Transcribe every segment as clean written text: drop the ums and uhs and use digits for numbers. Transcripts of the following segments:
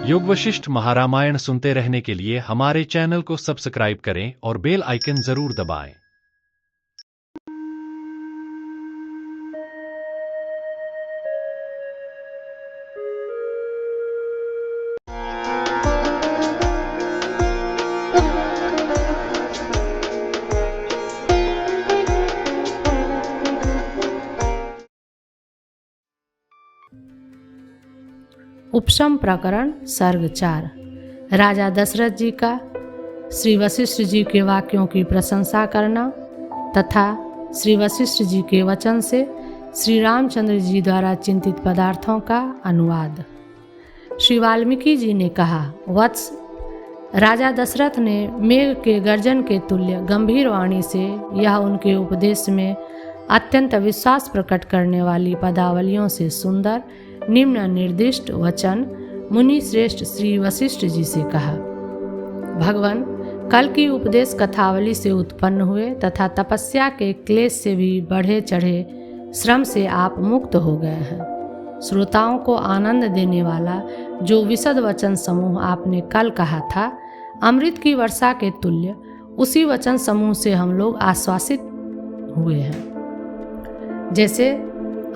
योग वशिष्ठ महारामायण सुनते रहने के लिए हमारे चैनल को सब्सक्राइब करें और बेल आइकन जरूर दबाएं। उपशम प्रकरण सर्ग 4। राजा दशरथ जी का श्री वशिष्ठ जी के वाक्यों की प्रशंसा करना तथा श्री वशिष्ठ जी के वचन से श्री रामचंद्र जी द्वारा चिंतित पदार्थों का अनुवाद। श्री वाल्मीकि जी ने कहा, वत्स, राजा दशरथ ने मेघ के गर्जन के तुल्य गंभीर वाणी से यह उनके उपदेश में अत्यंत विश्वास प्रकट करने वाली पदावलियों से सुंदर निम्न निर्दिष्ट वचन मुनि श्रेष्ठ श्री वशिष्ठ जी से कहा। भगवान कल की उपदेश कथावली से उत्पन्न हुए तथा तपस्या के क्लेश से भी बढ़े चढ़े श्रम से आप मुक्त हो गए हैं। श्रोताओं को आनंद देने वाला जो विशद वचन समूह आपने कल कहा था, अमृत की वर्षा के तुल्य उसी वचन समूह से हम लोग आश्वासित हुए हैं। जैसे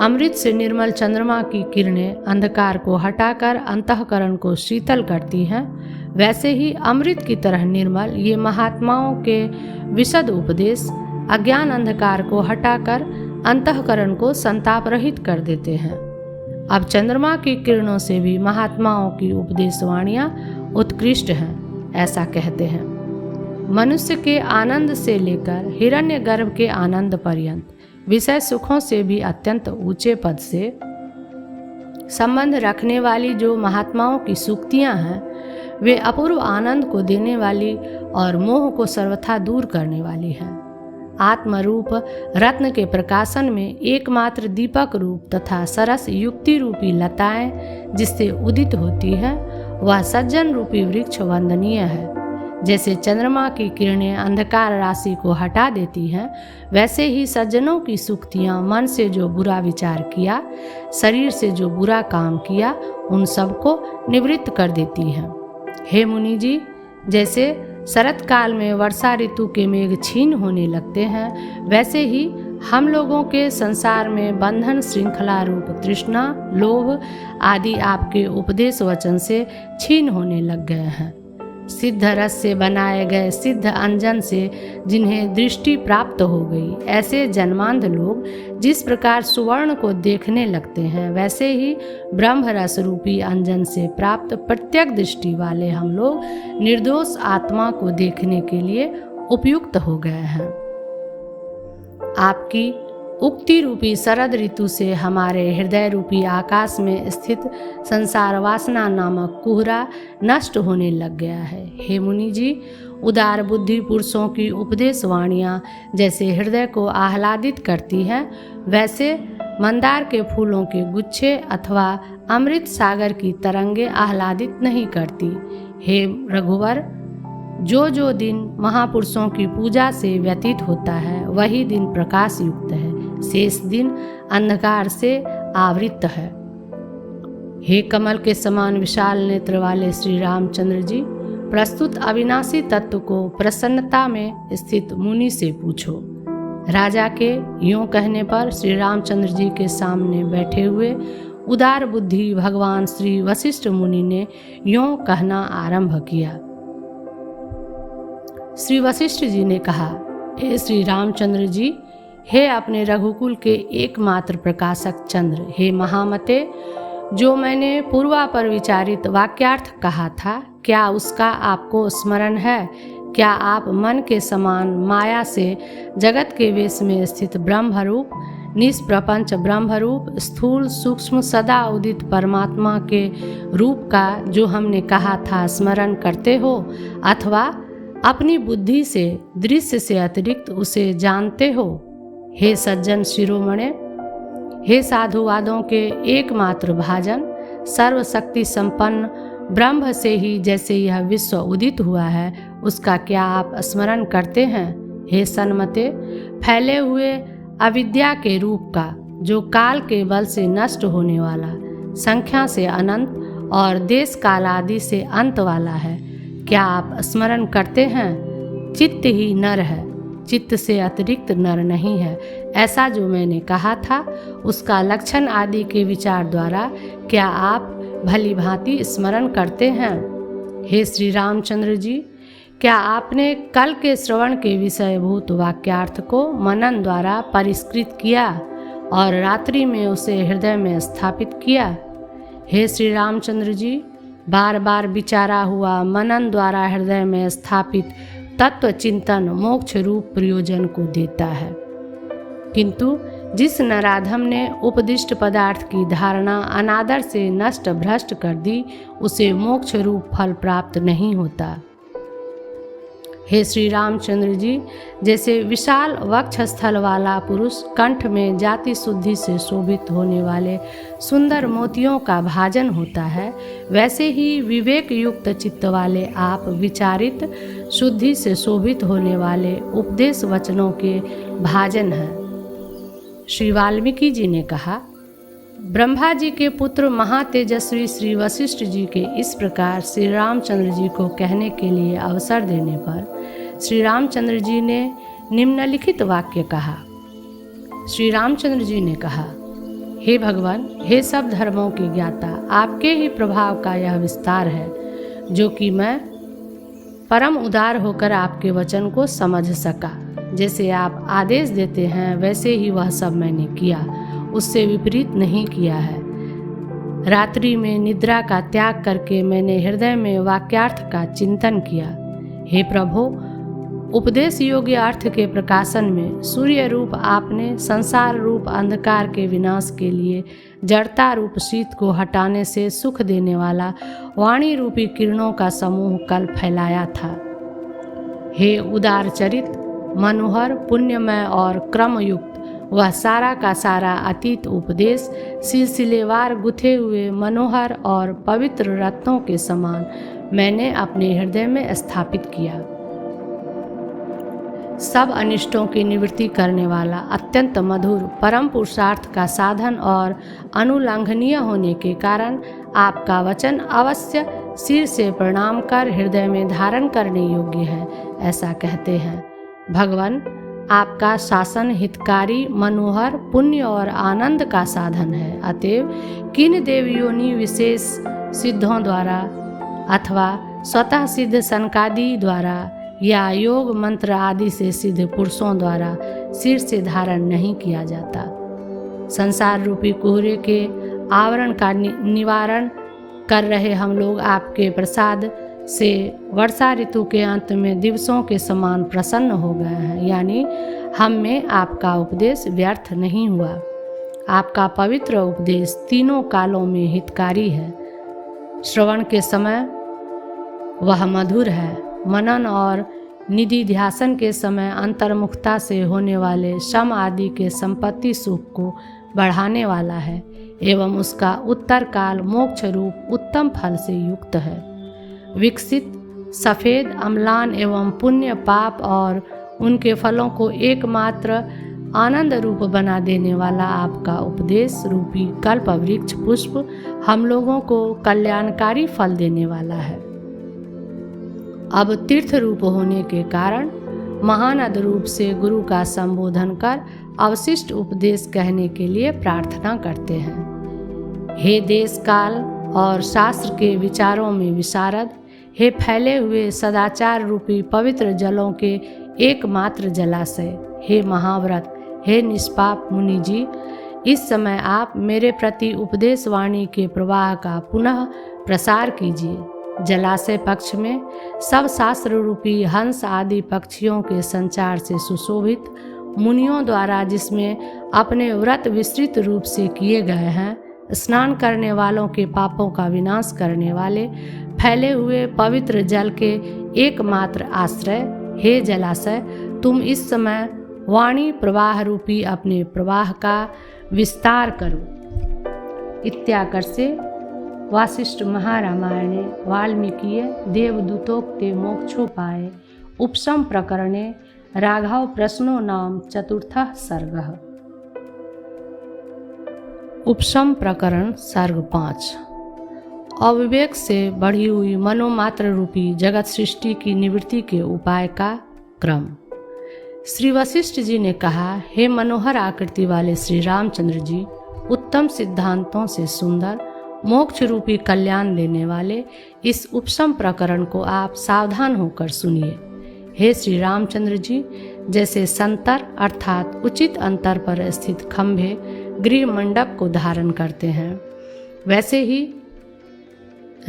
अमृत से निर्मल चंद्रमा की किरणें अंधकार को हटाकर अंतःकरण को शीतल करती हैं, वैसे ही अमृत की तरह निर्मल ये महात्माओं के विशद उपदेश अज्ञान अंधकार को हटाकर अंतःकरण को संताप रहित कर देते हैं। अब चंद्रमा की किरणों से भी महात्माओं की उपदेश वाणियाँ उत्कृष्ट हैं, ऐसा कहते हैं। मनुष्य के आनंद से लेकर हिरण्यगर्भ के आनंद पर्यंत विषय सुखों से भी अत्यंत ऊंचे पद से संबंध रखने वाली जो महात्माओं की सूक्तियां हैं, वे अपूर्व आनंद को देने वाली और मोह को सर्वथा दूर करने वाली हैं। आत्मरूप रत्न के प्रकाशन में एकमात्र दीपक रूप तथा सरस युक्ति रूपी लताएं जिससे उदित होती है, वह सज्जन रूपी वृक्ष वंदनीय है। जैसे चंद्रमा की किरणें अंधकार राशि को हटा देती हैं, वैसे ही सज्जनों की सूक्तियाँ मन से जो बुरा विचार किया, शरीर से जो बुरा काम किया, उन सबको निवृत्त कर देती हैं। हे मुनि जी, जैसे शरत काल में वर्षा ऋतु के मेघ क्षीण होने लगते हैं, वैसे ही हम लोगों के संसार में बंधन श्रृंखला रूप तृष्णा, लोभ आदि आपके उपदेश वचन से क्षीण होने लग गए हैं। सिद्ध रस से बनाए गए सिद्ध अंजन से जिन्हें दृष्टि प्राप्त हो गई, ऐसे जन्मांध लोग जिस प्रकार सुवर्ण को देखने लगते हैं, वैसे ही ब्रह्म रस रूपी अंजन से प्राप्त प्रत्यक्ष दृष्टि वाले हम लोग निर्दोष आत्मा को देखने के लिए उपयुक्त हो गए हैं। आपकी उक्ति रूपी शरद ऋतु से हमारे हृदय रूपी आकाश में स्थित संसार वासना नामक कुहरा नष्ट होने लग गया है। हे मुनि जी, उदार बुद्धि पुरुषों की उपदेश वाणियाँ जैसे हृदय को आह्लादित करती हैं, वैसे मंदार के फूलों के गुच्छे अथवा अमृत सागर की तरंगे आह्लादित नहीं करती। हे रघुवर, जो दिन महापुरुषों की पूजा से व्यतीत होता है, वही दिन प्रकाश युक्त है, शेष दिन अंधकार से आवृत है। हे कमल के समान विशाल नेत्र वाले श्री रामचंद्र जी, प्रस्तुत अविनाशी तत्व को प्रसन्नता में स्थित मुनि से पूछो। राजा के यों कहने पर श्री रामचंद्र जी के सामने बैठे हुए उदार बुद्धि भगवान श्री वशिष्ठ मुनि ने यों कहना आरंभ किया। श्री वशिष्ठ जी ने कहा, हे श्री रामचंद्र जी, हे अपने रघुकुल के एकमात्र प्रकाशक चंद्र, हे महामते, जो मैंने पूर्वा पर विचारित वाक्यार्थ कहा था, क्या उसका आपको स्मरण है? क्या आप मन के समान माया से जगत के वेश में स्थित ब्रह्मरूप, निष्प्रपंच ब्रह्मरूप, स्थूल सूक्ष्म सदा उदित परमात्मा के रूप का जो हमने कहा था स्मरण करते हो, अथवा अपनी बुद्धि से दृश्य से अतिरिक्त उसे जानते हो? हे सज्जन शिरोमणे, हे साधुवादों के एकमात्र भाजन, सर्वशक्ति संपन्न ब्रह्म से ही जैसे यह विश्व उदित हुआ है, उसका क्या आप स्मरण करते हैं? हे सन्मते, फैले हुए अविद्या के रूप का, जो काल के बल से नष्ट होने वाला, संख्या से अनंत और देश काल आदि से अंत वाला है। क्या आप स्मरण करते हैं? चित्त ही नर है, चित्त से अतिरिक्त नर नहीं है। ऐसा जो मैंने कहा था उसका लक्षण आदि के विचार द्वारा क्या आप भली भांति स्मरण करते हैं? हे श्री रामचंद्र जी, क्या आपने कल के श्रवण के विषयभूत वाक्यार्थ को मनन द्वारा परिष्कृत किया और रात्रि में उसे हृदय में स्थापित किया? हे श्री रामचंद्र जी, बार बार विचारा हुआ मनन द्वारा हृदय में स्थापित तत्व चिंतन मोक्ष रूप प्रयोजन को देता है, किंतु जिस नराधम ने उपदिष्ट पदार्थ की धारणा अनादर से नष्ट भ्रष्ट कर दी उसे मोक्ष रूप फल प्राप्त नहीं होता। हे श्री रामचंद्र जी, जैसे विशाल वक्षस्थल वाला पुरुष कंठ में जाति शुद्धि से शोभित होने वाले सुंदर मोतियों का भाजन होता है, वैसे ही विवेक युक्त चित्त वाले आप विचारित शुद्धि से शोभित होने वाले उपदेश वचनों के भाजन हैं। श्री वाल्मीकि जी ने कहा, ब्रह्मा जी के पुत्र महातेजस्वी श्री वशिष्ठ जी के इस प्रकार श्री रामचंद्र जी को कहने के लिए अवसर देने पर श्री रामचंद्र जी ने निम्नलिखित वाक्य कहा। श्री रामचंद्र जी ने कहा, हे भगवान, हे सब धर्मों के ज्ञाता, आपके ही प्रभाव का यह विस्तार है जो कि मैं परम उदार होकर आपके वचन को समझ सका। जैसे आप आदेश देते हैं वैसे ही वह सब मैंने किया, उससे विपरीत नहीं किया है। रात्रि में निद्रा का त्याग करके मैंने हृदय में वाक्यार्थ का चिंतन किया। हे प्रभु, उपदेश योग्य अर्थ के प्रकाशन में सूर्य रूप आपने संसार रूप अंधकार के विनाश के लिए जड़ता रूप शीत को हटाने से सुख देने वाला वाणी रूपी किरणों का समूह कल फैलाया था। हे उदार चरित, मनोहर, पुण्यमय और क्रमयुक्त वह सारा का सारा अतीत उपदेश सिलसिलेवार गुथे हुए मनोहर और पवित्र रत्नों के समान मैंने अपने हृदय में स्थापित किया। सब अनिष्टों की निवृत्ति करने वाला अत्यंत मधुर परम पुरुषार्थ का साधन और अनुल्लंघनीय होने के कारण आपका वचन अवश्य सिर से प्रणाम कर हृदय में धारण करने योग्य है, ऐसा कहते हैं। भगवान, आपका शासन हितकारी, मनोहर, पुण्य और आनंद का साधन है। अतएव किन देवयोनि विशेष सिद्धों द्वारा अथवा स्वतः सिद्ध सनकादि द्वारा या योग मंत्र आदि से सिद्ध पुरुषों द्वारा सिर से धारण नहीं किया जाता। संसार रूपी कोहरे के आवरण का निवारण कर रहे हम लोग आपके प्रसाद से वर्षा ऋतु के अंत में दिवसों के समान प्रसन्न हो गए हैं, यानी हम में आपका उपदेश व्यर्थ नहीं हुआ। आपका पवित्र उपदेश तीनों कालों में हितकारी है। श्रवण के समय वह मधुर है, मनन और निधि ध्यासन के समय अंतर्मुखता से होने वाले श्रम आदि के संपत्ति सुख को बढ़ाने वाला है एवं उसका उत्तर काल मोक्ष रूप उत्तम फल से युक्त है। विकसित, सफ़ेद, अम्लान एवं पुण्य पाप और उनके फलों को एकमात्र आनंद रूप बना देने वाला आपका उपदेश रूपी कल्प वृक्ष पुष्प हम लोगों को कल्याणकारी फल देने वाला है। अब तीर्थ रूप होने के कारण महानद रूप से गुरु का संबोधन कर अवशिष्ट उपदेश कहने के लिए प्रार्थना करते हैं। हे देश काल और शास्त्र के विचारों में विशारद, हे फैले हुए सदाचार रूपी पवित्र जलों के एकमात्र जलाशय, हे महाव्रत, हे निष्पाप मुनि जी, इस समय आप मेरे प्रति उपदेश वाणी के प्रवाह का पुनः प्रसार कीजिए। जलाशय पक्ष में सब शास्त्र रूपी हंस आदि पक्षियों के संचार से सुशोभित मुनियों द्वारा जिसमें अपने व्रत विस्तृत रूप से किए गए हैं, स्नान करने वालों के पापों का विनाश करने वाले फैले हुए पवित्र जल के एकमात्र आश्रय, हे जलाशय, तुम इस समय वाणी प्रवाह रूपी अपने प्रवाह का विस्तार करो। इत्याकर से वासिष्ठ महारामायणे वाल्मीकिये देवदूतोक्ते मोक्षोपाये उपशम प्रकरणे राघव प्रश्नो नाम चतुर्थः सर्गः। उपशम प्रकरण सर्ग 5। अविवेक से बढ़ी हुई मनोमात्र रूपी जगत सृष्टि की निवृत्ति के उपाय का क्रम। श्री वशिष्ठ जी ने कहा, हे मनोहर आकृति वाले श्री रामचंद्र जी, उत्तम सिद्धांतों से सुंदर मोक्ष रूपी कल्याण देने वाले इस उपशम प्रकरण को आप सावधान होकर सुनिए। हे श्री रामचंद्र जी, जैसे संतर अर्थात उचित अंतर पर स्थित खंभे गृह मंडप को धारण करते हैं, वैसे ही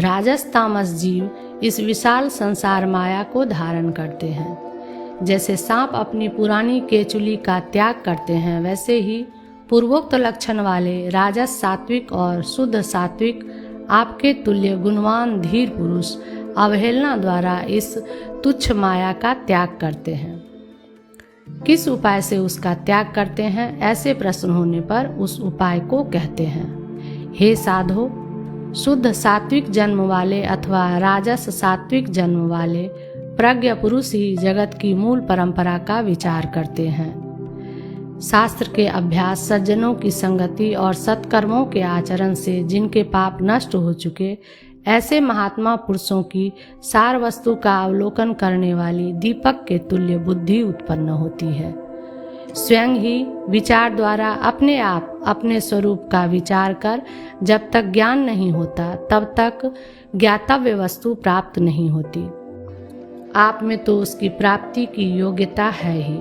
राजस तामस जीव इस विशाल संसार माया को धारण करते हैं। जैसे सांप अपनी पुरानी केचुली का त्याग करते हैं, वैसे ही पूर्वोक्त लक्षण वाले राजस सात्विक और शुद्ध सात्विक आपके तुल्य गुणवान धीर पुरुष अवहेलना द्वारा इस तुच्छ माया का त्याग करते हैं। किस उपाय से उसका त्याग करते हैं, ऐसे प्रश्न होने पर उस उपाय को कहते हैं। हे साधो, शुद्ध सात्विक जन्म वाले अथवा राजस सात्विक जन्म वाले प्रज्ञ पुरुष ही जगत की मूल परंपरा का विचार करते हैं। शास्त्र के अभ्यास, सज्जनों की संगति और सत्कर्मों के आचरण से जिनके पाप नष्ट हो चुके, ऐसे महात्मा पुरुषों की सार वस्तु का अवलोकन करने वाली दीपक के तुल्य बुद्धि उत्पन्न होती है। स्वयं ही विचार द्वारा अपने आप अपने स्वरूप का विचार कर जब तक ज्ञान नहीं होता, तब तक ज्ञातव्य वस्तु प्राप्त नहीं होती। आप में तो उसकी प्राप्ति की योग्यता है ही।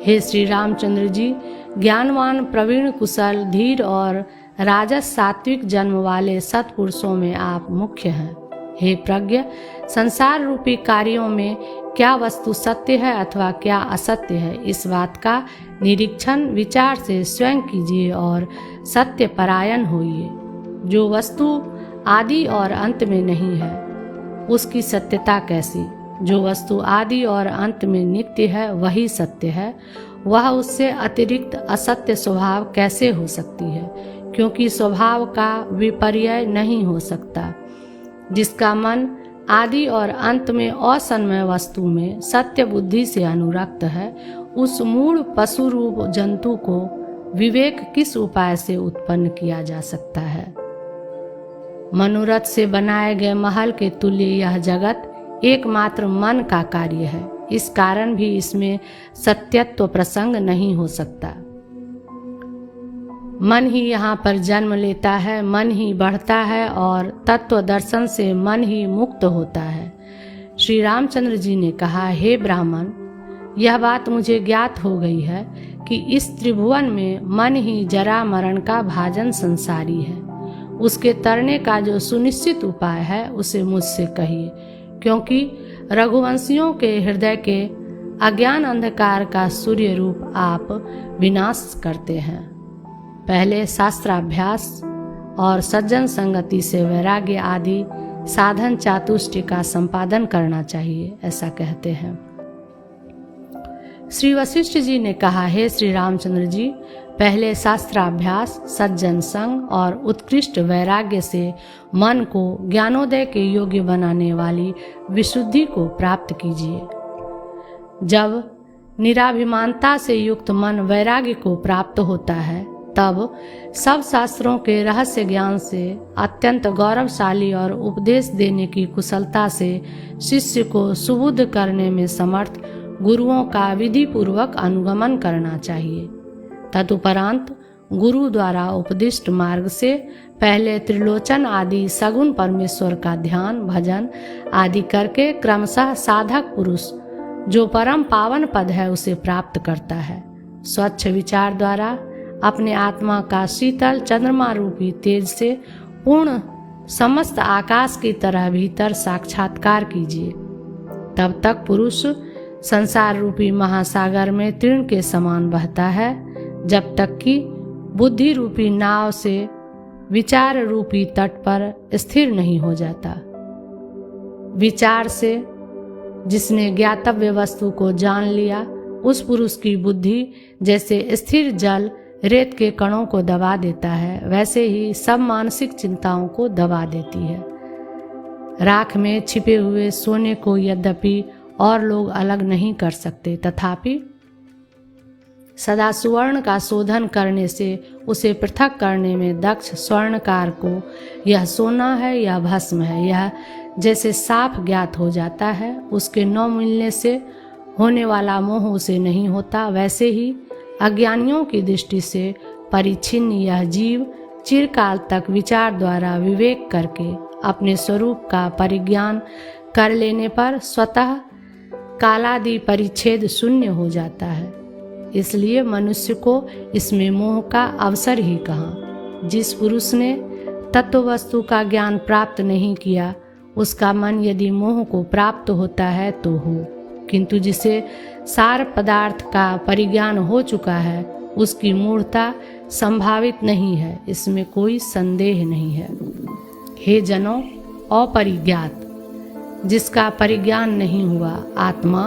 हे श्री रामचंद्र जी, ज्ञानवान प्रवीण कुशल धीर और राजस सात्विक जन्म वाले सत्पुरुषों में आप मुख्य हैं। हे प्रज्ञ, संसार रूपी कार्यों में क्या वस्तु सत्य है अथवा क्या असत्य है, इस बात का निरीक्षण विचार से स्वयं कीजिए और सत्य परायण होइए। जो वस्तु आदि और अंत में नहीं है, उसकी सत्यता कैसी? जो वस्तु आदि और अंत में नित्य है, वही सत्य है। वह उससे अतिरिक्त असत्य स्वभाव कैसे हो सकती है? क्योंकि स्वभाव का विपर्यय नहीं हो सकता। जिसका मन आदि और अंत में असन्मय वस्तु में सत्य बुद्धि से अनुरक्त है, उस मूढ़ पशु रूप जंतु को विवेक किस उपाय से उत्पन्न किया जा सकता है? मनोरथ से बनाए गए महल के तुल्य यह जगत एकमात्र मन का कार्य है। इस कारण भी इसमें सत्यत्व प्रसंग नहीं हो सकता। मन ही यहाँ पर जन्म लेता है, मन ही बढ़ता है और तत्व दर्शन से मन ही मुक्त होता है। श्री रामचंद्र जी ने कहा, हे ब्राह्मण, यह बात मुझे ज्ञात हो गई है कि इस त्रिभुवन में मन ही जरा मरण का भाजन संसारी है। उसके तरने का जो सुनिश्चित उपाय है, उसे मुझसे कहिए, क्योंकि रघुवंशियों के हृदय के अज्ञान अंधकार का सूर्य रूप आप विनाश करते हैं। पहले शास्त्राभ्यास और सज्जन संगति से वैराग्य आदि साधन चातुष्टय का संपादन करना चाहिए, ऐसा कहते हैं। श्री वशिष्ठ जी ने कहा, हे श्री रामचंद्र जी, पहले शास्त्राभ्यास, सज्जन संग और उत्कृष्ट वैराग्य से मन को ज्ञानोदय के योग्य बनाने वाली विशुद्धि को प्राप्त कीजिए। जब निराभिमानता से युक्त मन वैराग्य को प्राप्त होता है, तब सब शास्त्रों के रहस्य ज्ञान से अत्यंत गौरवशाली और उपदेश देने की कुशलता से शिष्य को सुबुद्ध करने में समर्थ गुरुओं का विधि पूर्वक अनुगमन करना चाहिए। तदुपरांत गुरु द्वारा उपदिष्ट मार्ग से पहले त्रिलोचन आदि सगुण परमेश्वर का ध्यान भजन आदि करके क्रमशः साधक पुरुष जो परम पावन पद है उसे प्राप्त करता है। स्वच्छ विचार द्वारा अपने आत्मा का शीतल चंद्रमा रूपी तेज से पूर्ण समस्त आकाश की तरह भीतर साक्षात्कार कीजिए। तब तक पुरुष संसार रूपी महासागर में तृण के समान बहता है, जब तक कि बुद्धि रूपी नाव से विचार रूपी तट पर स्थिर नहीं हो जाता। विचार से जिसने ज्ञातव्य वस्तु को जान लिया, उस पुरुष की बुद्धि जैसे स्थिर जल रेत के कणों को दबा देता है, वैसे ही सब मानसिक चिंताओं को दबा देती है। राख में छिपे हुए सोने को यद्यपि और लोग अलग नहीं कर सकते, तथापि सदा सुवर्ण का शोधन करने से उसे पृथक करने में दक्ष स्वर्णकार को यह सोना है या भस्म है, यह जैसे साफ ज्ञात हो जाता है। उसके न मिलने से होने वाला मोह उसे नहीं होता, वैसे ही अज्ञानियों की दृष्टि से परिच्छिन्न यह जीव चिरकाल तक विचार द्वारा विवेक करके अपने स्वरूप का परिज्ञान कर लेने पर स्वतः कालादि परिच्छेद शून्य हो जाता है। इसलिए मनुष्य को इसमें मोह का अवसर ही कहाँ। जिस पुरुष ने तत्व वस्तु का ज्ञान प्राप्त नहीं किया, उसका मन यदि मोह को प्राप्त होता है तो हो, किंतु जिसे सार पदार्थ का परिज्ञान हो चुका है उसकी मूढ़ता संभावित नहीं है, इसमें कोई संदेह नहीं है। हे जनों, अपरिज्ञात जिसका परिज्ञान नहीं हुआ आत्मा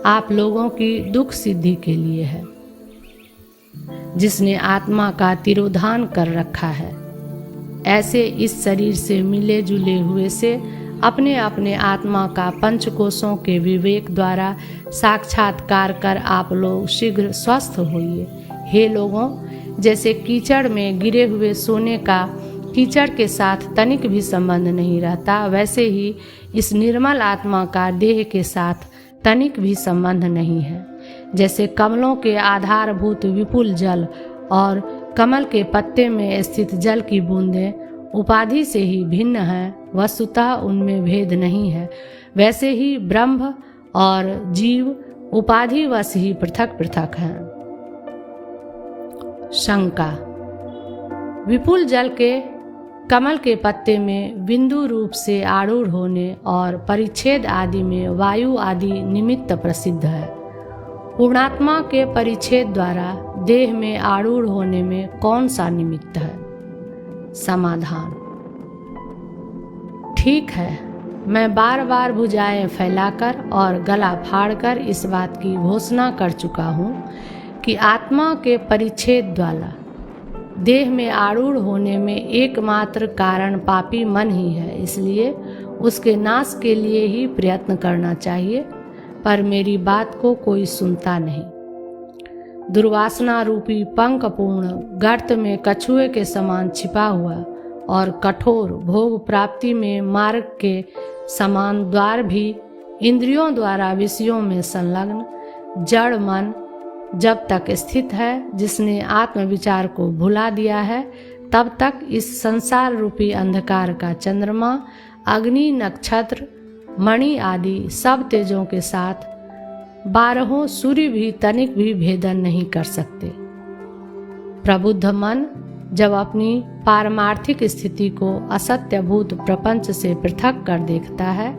आप लोगों की दुख सिद्धि के लिए है। जिसने आत्मा का तिरोधान कर रखा है, ऐसे इस शरीर से मिले जुले हुए से अपने अपने आत्मा का पंचकोशों के विवेक द्वारा साक्षात्कार कर आप लोग शीघ्र स्वस्थ होइए। हे लोगों, जैसे कीचड़ में गिरे हुए सोने का कीचड़ के साथ तनिक भी संबंध नहीं रहता, वैसे ही इस निर्मल आत्मा का देह के साथ तनिक भी संबंध नहीं है। जैसे कमलों के आधारभूत विपुल जल और कमल के पत्ते में स्थित जल की बूंदें उपाधि से ही भिन्न हैं, वस्तुतः उनमें भेद नहीं है, वैसे ही ब्रह्म और जीव उपाधिवश ही पृथक पृथक हैं। शंका। विपुल जल के कमल के पत्ते में बिंदु रूप से आरूढ़ होने और परिच्छेद आदि में वायु आदि निमित्त प्रसिद्ध है। पूर्णात्मा के परिच्छेद द्वारा देह में आरूढ़ होने में कौन सा निमित्त है? समाधान। ठीक है, मैं बार बार भुजाएं फैलाकर और गला फाड़कर इस बात की घोषणा कर चुका हूँ कि आत्मा के परिच्छेद द्वारा देह में आरूढ़ होने में एकमात्र कारण पापी मन ही है, इसलिए उसके नाश के लिए ही प्रयत्न करना चाहिए, पर मेरी बात को कोई सुनता नहीं। दुर्वासना रूपी पंखपूर्ण गर्त में कछुए के समान छिपा हुआ और कठोर भोग प्राप्ति में मार्ग के समान द्वार भी इंद्रियों द्वारा विषयों में संलग्न जड़ मन जब तक स्थित है, जिसने आत्मविचार को भुला दिया है, तब तक इस संसार रूपी अंधकार का चंद्रमा, अग्नि, नक्षत्र, मणि आदि सब तेजों के साथ 12 सूर्य भी तनिक भी भेदन नहीं कर सकते। प्रबुद्ध मन जब अपनी पारमार्थिक स्थिति को असत्यभूत प्रपंच से पृथक कर देखता है,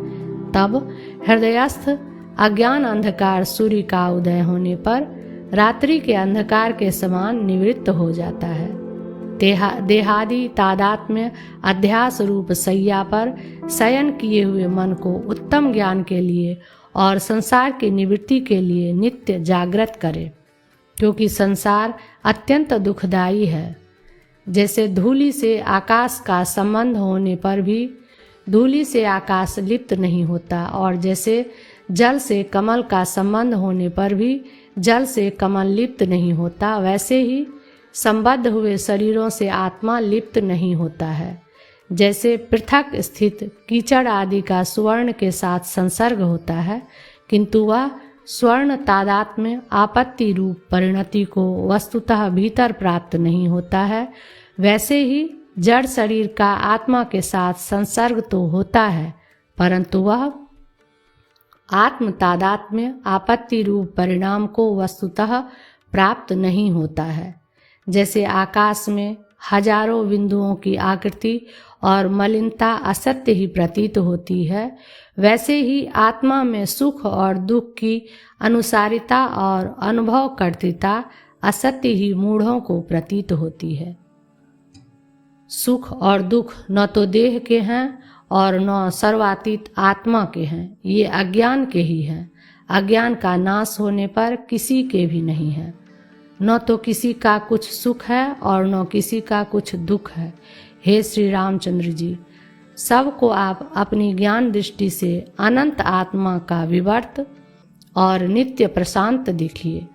तब हृदयस्थ अज्ञान अंधकार सूर्य का उदय होने पर रात्रि के अंधकार के समान निवृत्त हो जाता है। देहादि तादात्म्य अध्यास रूप सैया पर शयन किए हुए मन को उत्तम ज्ञान के लिए और संसार की निवृत्ति के लिए नित्य जागृत करे, क्योंकि संसार अत्यंत दुखदायी है। जैसे धूलि से आकाश का संबंध होने पर भी धूलि से आकाश लिप्त नहीं होता, और जैसे जल से कमल का संबंध होने पर भी जल से कमल लिप्त नहीं होता, वैसे ही संबद्ध हुए शरीरों से आत्मा लिप्त नहीं होता है। जैसे पृथक स्थित कीचड़ आदि का स्वर्ण के साथ संसर्ग होता है, किंतु वह स्वर्ण तादात्म्य आपत्ति रूप परिणति को वस्तुतः भीतर प्राप्त नहीं होता है, वैसे ही जड़ शरीर का आत्मा के साथ संसर्ग तो होता है, परंतु वह आत्म तादात्म्य आपत्ति रूप परिणाम को वस्तुतः प्राप्त नहीं होता है। जैसे आकाश में हजारों बिंदुओं की आकृति और मलिनता असत्य ही प्रतीत होती है, वैसे ही आत्मा में सुख और दुख की अनुसारिता और अनुभव कर्तृता असत्य ही मूढ़ों को प्रतीत होती है। सुख और दुख न तो देह के हैं और न सर्वातीत आत्मा के हैं, ये अज्ञान के ही हैं। अज्ञान का नाश होने पर किसी के भी नहीं है। न तो किसी का कुछ सुख है और न किसी का कुछ दुख है। हे श्री रामचंद्र जी, सबको आप अपनी ज्ञान दृष्टि से अनंत आत्मा का विवर्त और नित्य प्रशांत देखिए।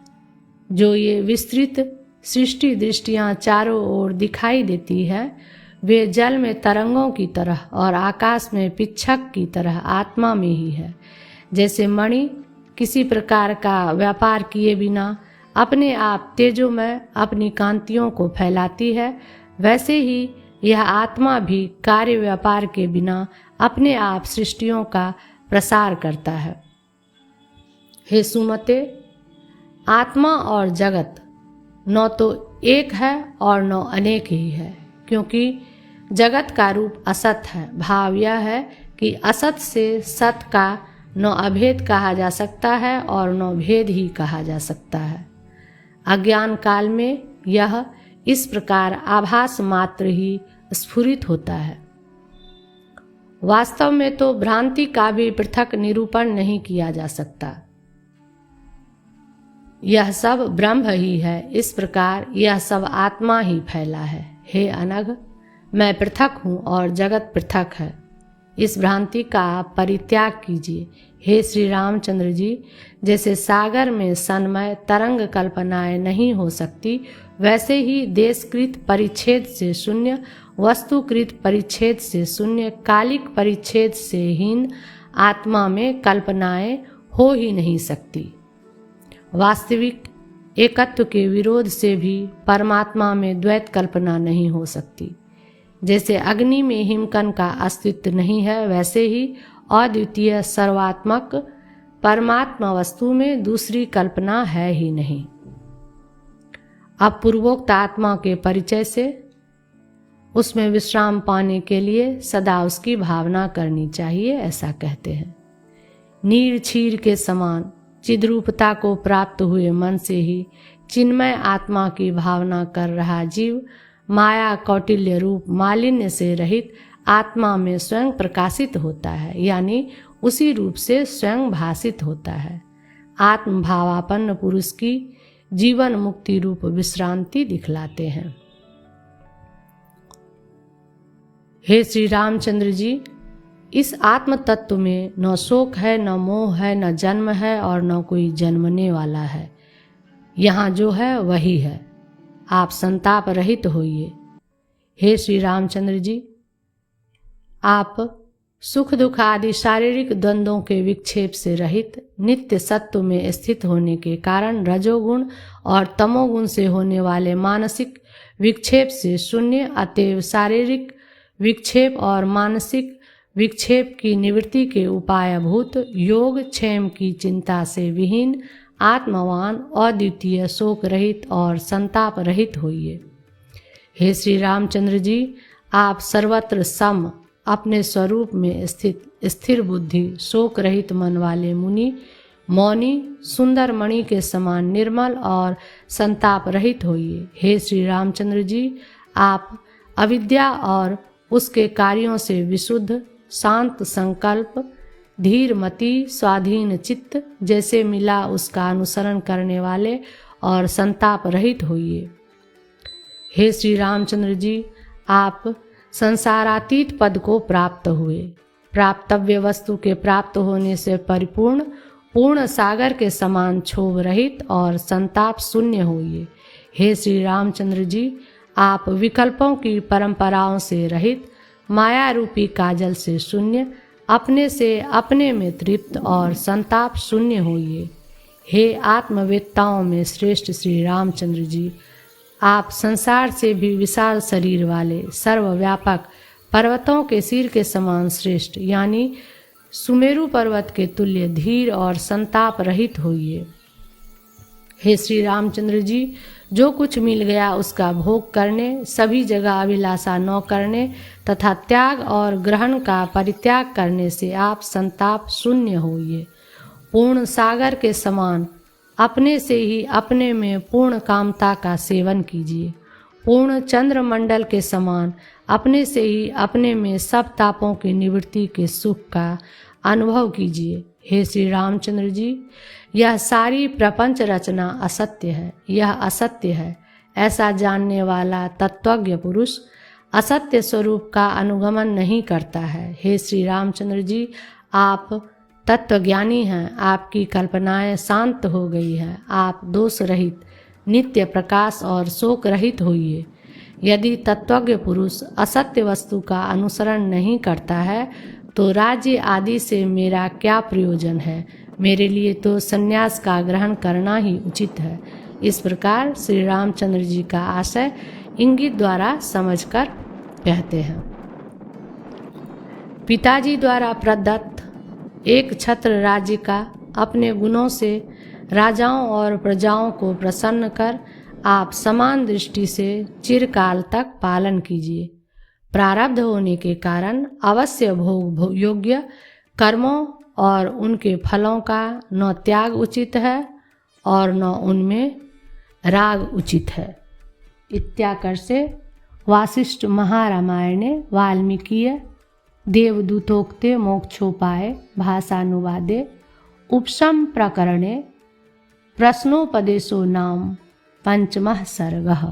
जो ये विस्तृत सृष्टि दृष्टियां चारों ओर दिखाई देती है, वे जल में तरंगों की तरह और आकाश में पिच्छक की तरह आत्मा में ही है। जैसे मणि किसी प्रकार का व्यापार किए बिना अपने आप तेजोमय अपनी कांतियों को फैलाती है, वैसे ही यह आत्मा भी कार्य व्यापार के बिना अपने आप सृष्टियों का प्रसार करता है। हे सुमते, आत्मा और जगत न तो एक है और न अनेक ही है, क्योंकि जगत का रूप असत है। भाव यह है कि असत से सत का न अभेद कहा जा सकता है और न भेद ही कहा जा सकता है। अज्ञान काल में यह इस प्रकार आभास मात्र ही स्फुरित होता है। वास्तव में तो भ्रांति का भी पृथक निरूपण नहीं किया जा सकता। यह सब ब्रह्म ही है। इस प्रकार यह सब आत्मा ही फैला है। हे अनघ, मैं पृथक हूँ और जगत पृथक है, इस भ्रांति का आप परित्याग कीजिए। हे श्री रामचंद्र जी, जैसे सागर में सन्मय तरंग कल्पनाएं नहीं हो सकती, वैसे ही देशकृत परिच्छेद से शून्य, वस्तुकृत परिच्छेद से शून्य, कालिक परिच्छेद से हीन आत्मा में कल्पनाएं हो ही नहीं सकती। वास्तविक एकत्व के विरोध से भी परमात्मा में द्वैत कल्पना नहीं हो सकती। जैसे अग्नि में हिमकण का अस्तित्व नहीं है, वैसे ही अद्वितीय सर्वात्मक परमात्मा वस्तु में दूसरी कल्पना है ही नहीं। अब पूर्वोक्त आत्मा के परिचय से उसमें विश्राम पाने के लिए सदा उसकी भावना करनी चाहिए, ऐसा कहते हैं। नीर क्षीर के समान चिद्रूपता को प्राप्त हुए मन से ही चिन्मय आत्मा की भावना कर रहा जीव माया कौटिल्य रूप मालिन्य से रहित आत्मा में स्वयं प्रकाशित होता है, यानी उसी रूप से स्वयं भासित होता है। आत्मभावापन्न पुरुष की जीवन मुक्ति रूप विश्रांति दिखलाते हैं। हे श्री रामचंद्र जी, इस आत्म तत्व में न शोक है, न मोह है, न जन्म है और न कोई जन्मने वाला है। यहाँ जो है वही है। आप संताप रहित होइए। हे श्री रामचंद्र जी, आप सुख दुख आदि शारीरिक द्वंद्वों के विक्षेप से रहित नित्य सत्व में स्थित होने के कारण रजोगुण और तमोगुण से होने वाले मानसिक विक्षेप से शून्य, अतएव शारीरिक विक्षेप और मानसिक विक्षेप की निवृत्ति के उपायभूत योग क्षेम की चिंता से विहीन आत्मवान अद्वितीय शोक रहित और संताप रहित होइए। हे श्री रामचंद्र जी, आप सर्वत्र सम अपने स्वरूप में स्थित स्थिर बुद्धि शोक रहित मन वाले मुनि, मौनी सुंदर मणि के समान निर्मल और संताप रहित होइए। हे श्री रामचंद्र जी, आप अविद्या और उसके कार्यों से विशुद्ध शांत संकल्प धीर मति स्वाधीन चित्त जैसे मिला उसका अनुसरण करने वाले और संताप रहित होइए। हे श्री रामचंद्र जी, आप संसारातीत पद को प्राप्त हुए। प्राप्तव्य वस्तु के प्राप्त होने से परिपूर्ण पूर्ण सागर के समान क्षोभ रहित और संताप शून्य होइए। हे श्री रामचंद्र जी, आप विकल्पों की परंपराओं से रहित माया रूपी काजल से शून्य, अपने से अपने में तृप्त और संताप शून्य होइए। हे आत्मवेत्ताओं में श्रेष्ठ श्री रामचंद्र जी, आप संसार से भी विशाल शरीर वाले सर्वव्यापक पर्वतों के सिर के समान श्रेष्ठ, यानी सुमेरु पर्वत के तुल्य धीर और संताप रहित होइए। हे श्री रामचंद्र जी, जो कुछ मिल गया उसका भोग करने, सभी जगह अभिलाषा न करने तथा त्याग और ग्रहण का परित्याग करने से आप संताप शून्य होइए। पूर्ण सागर के समान अपने से ही अपने में पूर्ण कामता का सेवन कीजिए। पूर्ण चंद्रमंडल के समान अपने से ही अपने में सब तापों की निवृत्ति के सुख का अनुभव कीजिए। हे श्री रामचंद्र जी, यह सारी प्रपंच रचना असत्य है, यह असत्य है, ऐसा जानने वाला तत्वज्ञ पुरुष असत्य स्वरूप का अनुगमन नहीं करता है। हे श्री रामचंद्र जी, आप तत्वज्ञानी हैं, आपकी कल्पनाएं शांत हो गई हैं, आप दोष रहित नित्य प्रकाश और शोक रहित होइए। यदि तत्वज्ञ पुरुष असत्य वस्तु का अनुसरण नहीं करता है तो राज्य आदि से मेरा क्या प्रयोजन है? मेरे लिए तो संन्यास का ग्रहण करना ही उचित है। इस प्रकार श्री रामचंद्र जी का आशय इंगित द्वारा समझकर कहते हैं। पिताजी द्वारा प्रदत्त एक छत्र राज्य का अपने गुणों से राजाओं और प्रजाओं को प्रसन्न कर आप समान दृष्टि से चिरकाल तक पालन कीजिए। प्रारब्ध होने के कारण अवश्य भोग योग्य कर्मों और उनके फलों का न त्याग उचित है और न उनमें राग उचित है। इत्याकर से वासिष्ठ महारामायणे वाल्मीकीय देवदूतोक्ते मोक्षोपाय भाषानुवादे उपशम प्रकरणे प्रश्नोपदेशो नाम पंचमः सर्गः।